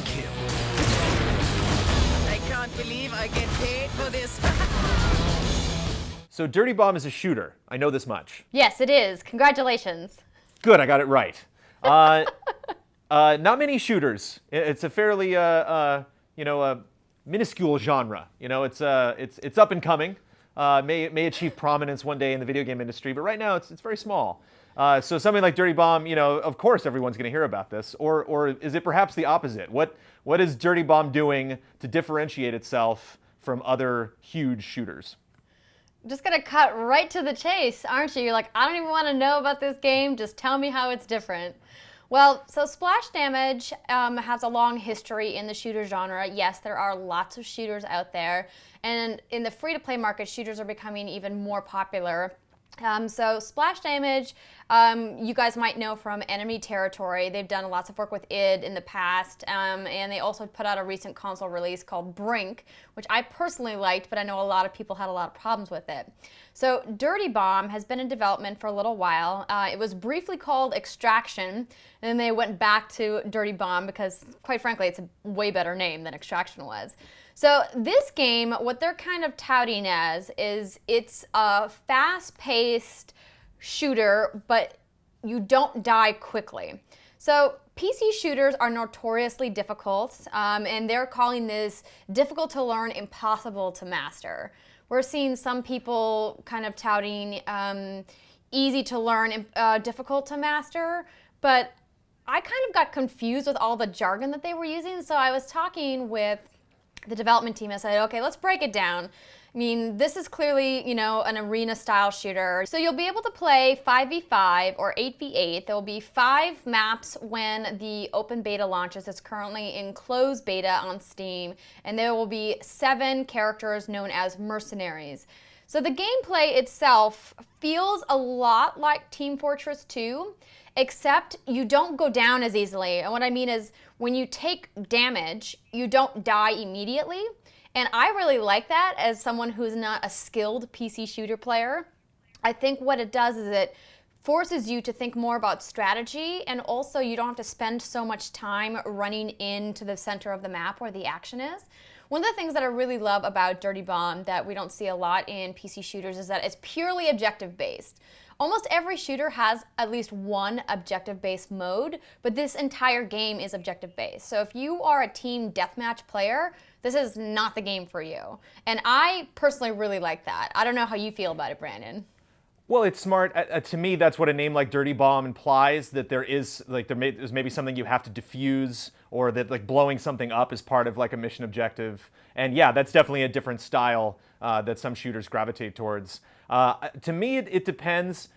kill. I can't believe I get paid for this. So Dirty Bomb is a shooter. I know this much. Yes, it is. Congratulations. Good, I got it right. Not many shooters. It's a fairly, minuscule genre. You know, it's up and coming. May achieve prominence one day in the video game industry, but right now it's very small. So something like Dirty Bomb, you know, of course everyone's going to hear about this. Or is it perhaps the opposite? What is Dirty Bomb doing to differentiate itself from other huge shooters? Just gonna cut right to the chase, aren't you? You're like, I don't even want to know about this game. Just tell me how it's different. Well, so Splash Damage has a long history in the shooter genre. Yes, there are lots of shooters out there. And in the free-to-play market, shooters are becoming even more popular. So Splash Damage, you guys might know from Enemy Territory. They've done lots of work with id in the past, and they also put out a recent console release called Brink, which I personally liked, but I know a lot of people had a lot of problems with it. So Dirty Bomb has been in development for a little while. It was briefly called Extraction, and then they went back to Dirty Bomb because, quite frankly, it's a way better name than Extraction was. So this game, what they're kind of touting as is it's a fast-paced shooter, but you don't die quickly. So PC shooters are notoriously difficult, and they're calling this difficult to learn, impossible to master. We're seeing some people kind of touting easy to learn, difficult to master, but I kind of got confused with all the jargon that they were using, so I was talking with the development team. I said, okay, let's break it down. I mean, this is clearly, you know, an arena-style shooter. So you'll be able to play 5v5 or 8v8. There will be 5 maps when the open beta launches. It's currently in closed beta on Steam. And there will be 7 characters known as mercenaries. So the gameplay itself feels a lot like Team Fortress 2, except you don't go down as easily. And what I mean is, when you take damage, you don't die immediately. And I really like that as someone who's not a skilled PC shooter player. I think what it does is it forces you to think more about strategy, and also you don't have to spend so much time running into the center of the map where the action is. One of the things that I really love about Dirty Bomb that we don't see a lot in PC shooters is that it's purely objective-based. Almost every shooter has at least one objective-based mode, but this entire game is objective-based. So if you are a team deathmatch player, this is not the game for you. And I personally really like that. I don't know how you feel about it, Brandon. Well, it's smart. To me, that's what a name like Dirty Bomb implies, that there is, like, there's maybe something you have to defuse, or that, like, blowing something up is part of, like, a mission objective. And yeah, that's definitely a different style that some shooters gravitate towards. To me, it depends.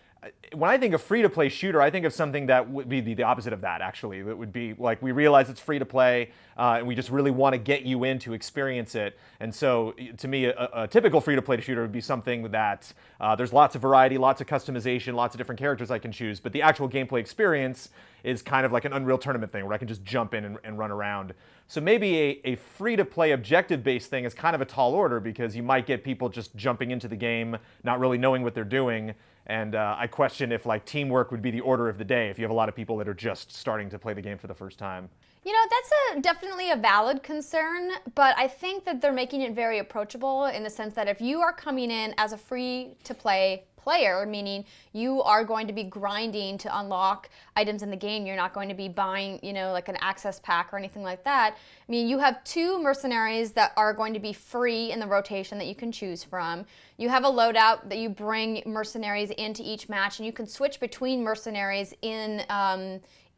When I think of free-to-play shooter, I think of something that would be the opposite of that, actually. It would be like, we realize it's free-to-play, and we just really want to get you in to experience it. And so, to me, a typical free-to-play shooter would be something that there's lots of variety, lots of customization, lots of different characters I can choose, but the actual gameplay experience is kind of like an Unreal Tournament thing, where I can just jump in and run around. So maybe a free-to-play objective-based thing is kind of a tall order, because you might get people just jumping into the game, not really knowing what they're doing. And I question if, like, teamwork would be the order of the day if you have a lot of people that are just starting to play the game for the first time. You know, that's definitely a valid concern, but I think that they're making it very approachable in the sense that if you are coming in as a free-to-play player, meaning you are going to be grinding to unlock items in the game, you're not going to be buying, you know, like an access pack or anything like that. I mean, you have 2 mercenaries that are going to be free in the rotation that you can choose from. You have a loadout that you bring mercenaries into each match, and you can switch between mercenaries in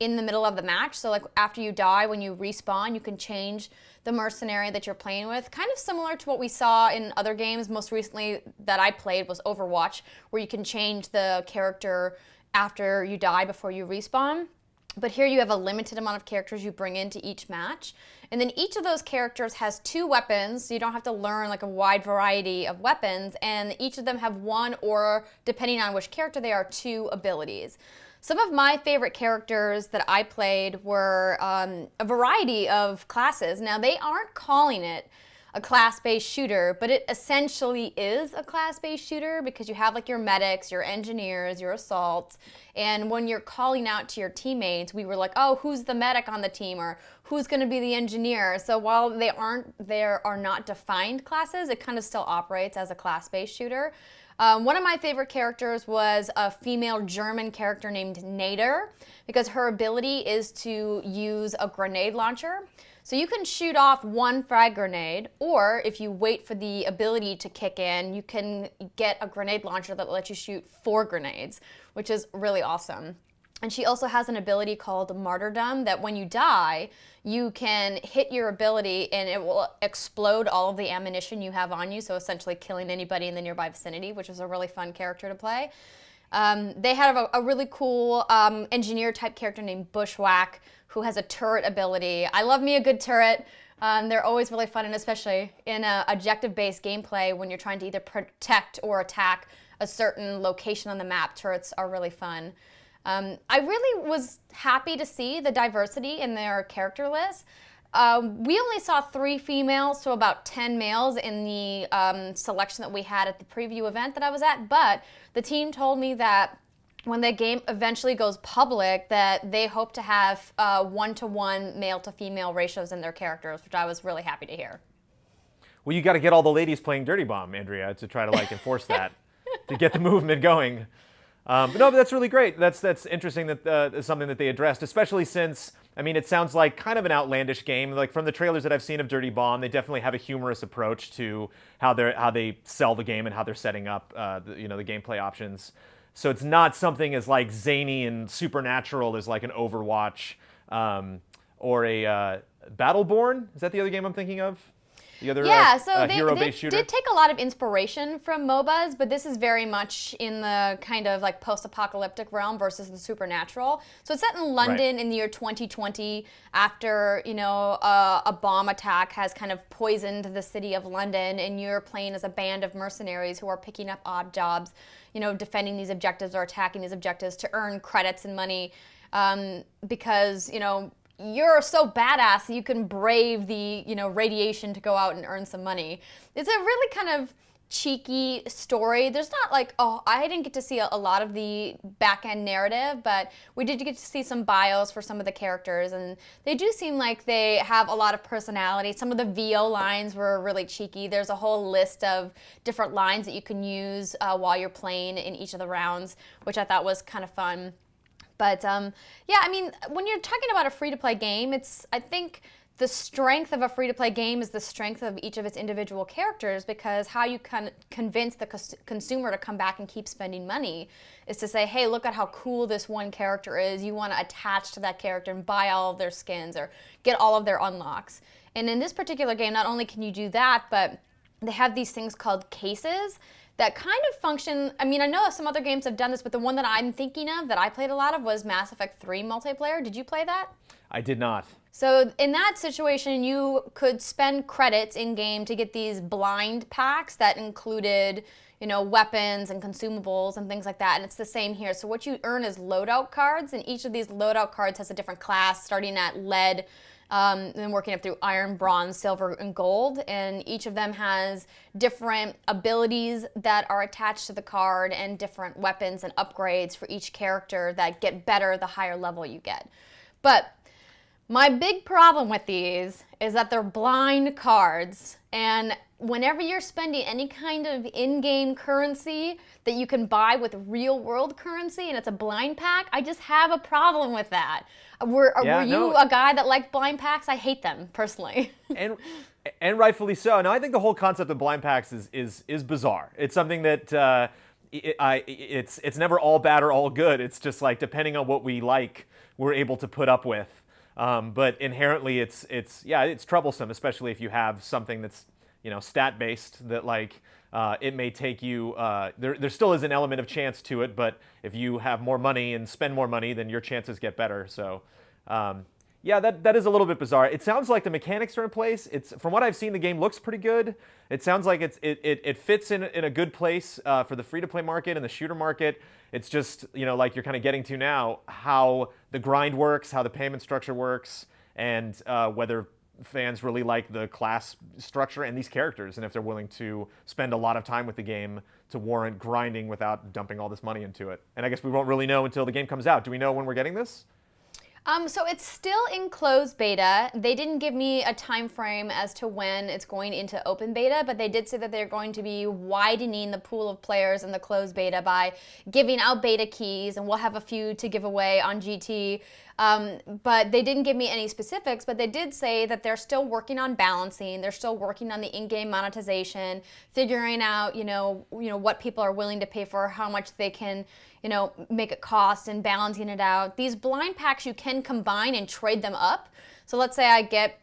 the middle of the match. So, like, after you die, when you respawn, you can change the mercenary that you're playing with. Kind of similar to what we saw in other games. Most recently that I played was Overwatch, where you can change the character after you die before you respawn. But here you have a limited amount of characters you bring into each match. And then each of those characters has 2 weapons, so you don't have to learn like a wide variety of weapons. And each of them have 1 or, depending on which character they are, 2 abilities. Some of my favorite characters that I played were a variety of classes. Now, they aren't calling it a class-based shooter, but it essentially is a class-based shooter because you have like your medics, your engineers, your assaults, and when you're calling out to your teammates, we were like, oh, who's the medic on the team, or who's going to be the engineer? So while there are not defined classes, it kind of still operates as a class-based shooter. One of my favorite characters was a female German character named Nader, because her ability is to use a grenade launcher. So you can shoot off one frag grenade, or if you wait for the ability to kick in, you can get a grenade launcher that lets you shoot 4 grenades, which is really awesome. And she also has an ability called Martyrdom that when you die, you can hit your ability and it will explode all of the ammunition you have on you, so essentially killing anybody in the nearby vicinity, which is a really fun character to play. They have a really cool engineer-type character named Bushwhack who has a turret ability. I love me a good turret. They're always really fun, and especially in objective-based gameplay when you're trying to either protect or attack a certain location on the map, turrets are really fun. I really was happy to see the diversity in their character list. We only saw 3 females to about 10 males in the selection that we had at the preview event that I was at, but the team told me that when the game eventually goes public, that they hope to have 1-to-1 male to female ratios in their characters, which I was really happy to hear. Well, you got to get all the ladies playing Dirty Bomb, Andrea, to try to like enforce that, to get the movement going. But no, but that's really great. That's interesting that is something that they addressed, especially since, I mean, it sounds like kind of an outlandish game. Like from the trailers that I've seen of Dirty Bomb, they definitely have a humorous approach to how they sell the game and how they're setting up the gameplay options. So it's not something as like zany and supernatural as like an Overwatch or a Battleborn. Is that the other game I'm thinking of? The other hero-based shooter? They did take a lot of inspiration from MOBAs, but this is very much in the kind of like post-apocalyptic realm versus the supernatural. So it's set in London in the year 2020 after, a bomb attack has kind of poisoned the city of London, and you're playing as a band of mercenaries who are picking up odd jobs, defending these objectives or attacking these objectives to earn credits and money because, you're so badass that you can brave the, radiation to go out and earn some money. It's a really kind of cheeky story. There's not like, I didn't get to see a lot of the back-end narrative, but we did get to see some bios for some of the characters, and they do seem like they have a lot of personality. Some of the VO lines were really cheeky. There's a whole list of different lines that you can use while you're playing in each of the rounds, which I thought was kind of fun. But yeah, I mean, when you're talking about a free-to-play game, I think the strength of a free-to-play game is the strength of each of its individual characters, because how you can convince the consumer to come back and keep spending money is to say, hey, look at how cool this one character is. You want to attach to that character and buy all of their skins or get all of their unlocks. And in this particular game, not only can you do that, but they have these things called cases that kind of function. I mean, I know some other games have done this, but the one that I'm thinking of that I played a lot of was Mass Effect 3 multiplayer. Did you play that? I did not. So in that situation, you could spend credits in-game to get these blind packs that included, weapons and consumables and things like that, and it's the same here. So what you earn is loadout cards, and each of these loadout cards has a different class, starting at lead, then working up through iron, bronze, silver, and gold, and each of them has different abilities that are attached to the card and different weapons and upgrades for each character that get better the higher level you get. But my big problem with these is that they're blind cards, and whenever you're spending any kind of in-game currency that you can buy with real-world currency and it's a blind pack, I just have a problem with that. Were you a guy that liked blind packs? I hate them, personally. and rightfully so. No, I think the whole concept of blind packs is bizarre. It's something that it's never all bad or all good. It's just like, depending on what we like, we're able to put up with. But inherently, it's troublesome, especially if you have something that's stat based, that like it may take you. There still is an element of chance to it, but if you have more money and spend more money, then your chances get better. So yeah, that is a little bit bizarre. It sounds like the mechanics are in place. From what I've seen, the game looks pretty good. It sounds like it fits in a good place for the free-to-play market and the shooter market. It's just, like you're kind of getting to now, how the grind works, how the payment structure works, and whether fans really like the class structure and these characters, and if they're willing to spend a lot of time with the game to warrant grinding without dumping all this money into it. And I guess we won't really know until the game comes out. Do we know when we're getting this? So it's still in closed beta. They didn't give me a time frame as to when it's going into open beta, but they did say that they're going to be widening the pool of players in the closed beta by giving out beta keys, and we'll have a few to give away on GT. But they didn't give me any specifics, but they did say that they're still working on balancing. They're still working on the in-game monetization, figuring out, what people are willing to pay for, how much they can, make it cost, and balancing it out. These blind packs you can combine and trade them up. So let's say I get,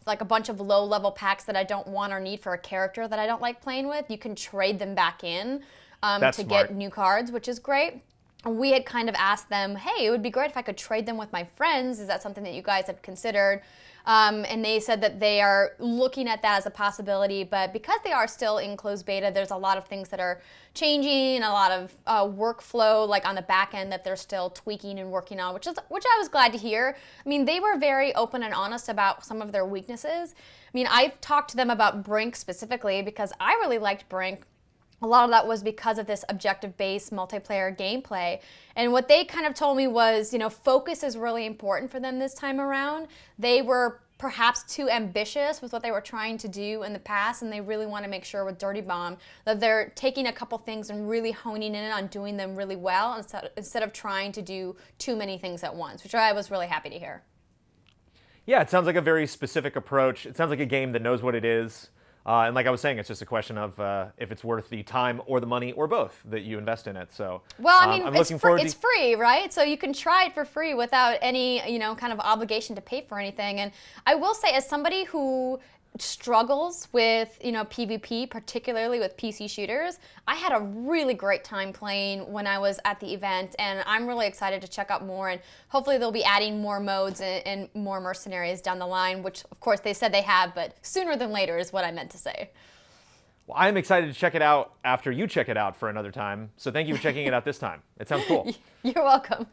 like a bunch of low-level packs that I don't want or need for a character that I don't like playing with. You can trade them back in to smart. get new cards, which is great. We had kind of asked them, hey, it would be great if I could trade them with my friends. Is that something that you guys have considered? And they said that they are looking at that as a possibility, but because they are still in closed beta, there's a lot of things that are changing, a lot of workflow, like on the back end, that they're still tweaking and working on, which I was glad to hear. I mean, they were very open and honest about some of their weaknesses. I mean, I've talked to them about Brink specifically because I really liked Brink. A lot of that was because of this objective-based multiplayer gameplay. And what they kind of told me was, focus is really important for them this time around. They were perhaps too ambitious with what they were trying to do in the past, and they really want to make sure with Dirty Bomb that they're taking a couple things and really honing in on doing them really well instead of trying to do too many things at once, which I was really happy to hear. Yeah, it sounds like a very specific approach. It sounds like a game that knows what it is. And like I was saying, it's just a question of if it's worth the time or the money or both that you invest in it. So, well, I mean, I'm looking forward to... it's free, right? So you can try it for free without any, kind of obligation to pay for anything. And I will say, as somebody who struggles with, PvP, particularly with PC shooters, I had a really great time playing when I was at the event, and I'm really excited to check out more, and hopefully they'll be adding more modes and more mercenaries down the line, which of course they said they have, but sooner than later is what I meant to say. Well, I'm excited to check it out after you check it out for another time, so thank you for checking it out this time. It sounds cool. You're welcome.